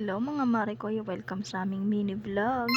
Hello mga mare ko, welcome sa aming mini vlog.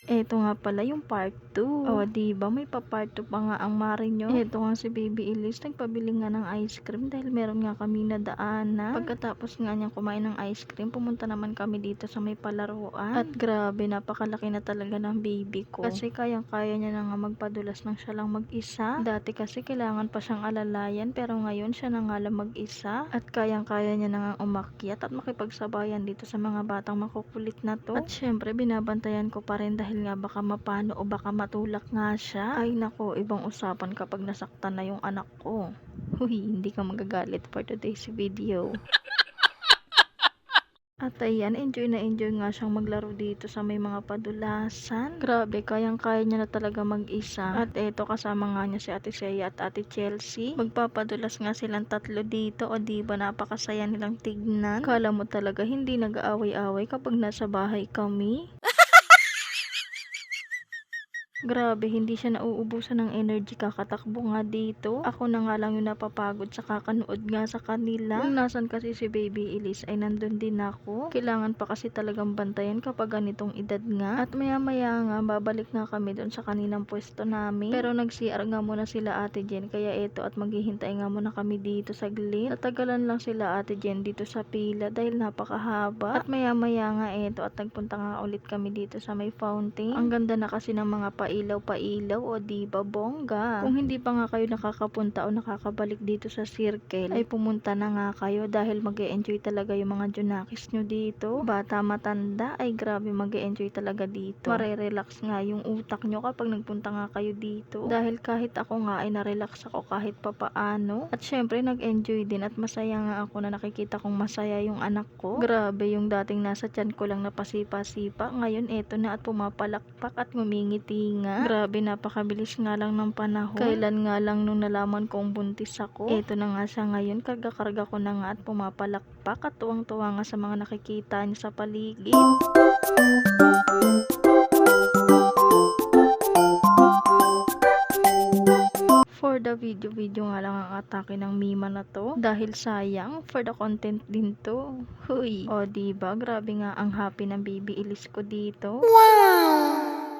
Eto nga pala yung part 2. O, diba may pa-part 2 pa nga ang mare nyo. Eto nga si Baby Elise, nagpabili nga ng ice cream dahil meron nga kami nadaanan. Pagkatapos nga niyang kumain ng ice cream, pumunta naman kami dito sa may palaruan. At grabe, napakalaki na talaga ng baby ko. Kasi kayang-kaya niya na nga magpadulas ng siya lang mag-isa. Dati kasi kailangan pa siyang alalayan, pero ngayon siya na nga lang mag-isa. At kayang-kaya niya na nga umakyat at makipagsabayan dito sa mga batang makukulit na to. At syempre, binabantayan ko pa rin dahil nga baka mapano o baka matulak nga siya. Ay nako, ibang usapan kapag nasaktan na yung anak ko. Huy, hindi ka magagalit for today's video. At ayan, enjoy na enjoy nga siyang maglaro dito sa may mga padulasan. Grabe, kayang-kaya niya na talaga mag-isa. At eto, kasama nga niya si Ate Shea at Ate Chelsea. Magpapadulas nga silang tatlo dito. O diba, napakasaya nilang tignan. Kala mo talaga hindi nag-aaway-away kapag nasa bahay kami. Grabe, hindi siya nauubusan ng energy kakatakbo nga dito. Ako na nga lang yung napapagod sa kakanood nga sa kanila. Kung nasan kasi si Baby Elise ay nandun din ako. Kailangan pa kasi talagang bantayan kapag ganitong edad nga. At maya maya nga, babalik nga kami doon sa kaninang pwesto namin. Pero nag-CR nga muna sila Ate Jen, kaya eto at maghihintay nga muna kami dito saglit. Tatagalan lang sila Ate Jen dito sa pila dahil napakahaba. At maya maya nga eto at nagpunta nga ulit kami dito sa may fountain. Ang ganda na kasi ng mga pailaw-pailaw, o diba bongga. Kung hindi pa nga kayo nakakapunta o nakakabalik dito sa circle, ay pumunta na nga kayo dahil mag-e-enjoy talaga yung mga junakis nyo dito. Bata matanda, ay grabe mag-e-enjoy talaga dito. Mare-relax nga yung utak nyo kapag nagpunta nga kayo dito. Dahil kahit ako nga ay na-relax ako kahit papaano. At syempre nag-enjoy din at masaya nga ako na nakikita kong masaya yung anak ko. Grabe, yung dating nasa tiyan ko lang na pasipa-sipa, ngayon eto na at pumapalakpak at ngumingiti nga. Grabe, napakabilis nga lang ng panahon. Kailan nga lang nung nalaman kong buntis ako. Eto na nga siya ngayon, karga-karga ko na nga at pumapalakpak at tuwang-tuwa nga sa mga nakikita niya sa paligid. For the video nga lang ang atake ng Mima na to. Dahil sayang, for the content din to. Huy. O diba, grabe nga ang happy ng Baby Elise ko dito.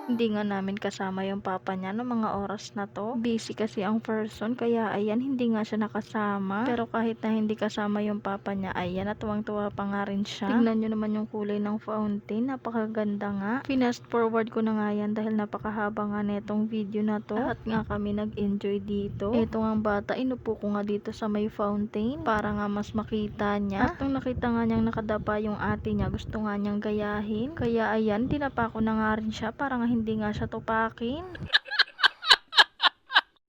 Hindi nga namin kasama yung papa niya no mga oras na to. Busy kasi ang person, kaya ayan, hindi nga siya nakasama. Pero kahit na hindi kasama yung papa niya, ayan, at tuwang-tuwa pa nga rin siya. Tignan nyo naman yung kulay ng fountain, napakaganda nga. Finast forward ko na nga yan dahil napakahaba nga netong video na to. At nga kami nag-enjoy dito. Eto nga bata, inupo ko nga dito sa may fountain para nga mas makita niya. At nung nakita nga niyang nakadapa yung ate niya, gusto nga niyang gayahin. Kaya ayan, dinapa ko na nga rin siya para nga hindi nga siya tupakin.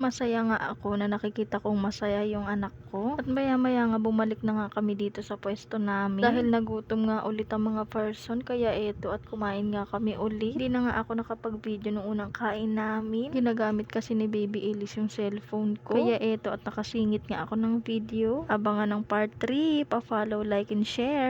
Masaya nga ako na nakikita kong masaya yung anak ko. At maya-maya nga bumalik na nga kami dito sa pwesto namin. Dahil nagutom nga ulit ang mga person, kaya eto at kumain nga kami ulit. Hindi na nga ako nakapag-video nung unang kain namin. Ginagamit kasi ni Baby Elise yung cellphone ko. Kaya eto at nakasingit nga ako ng video. Abangan ng part 3, pa-follow, like, and share.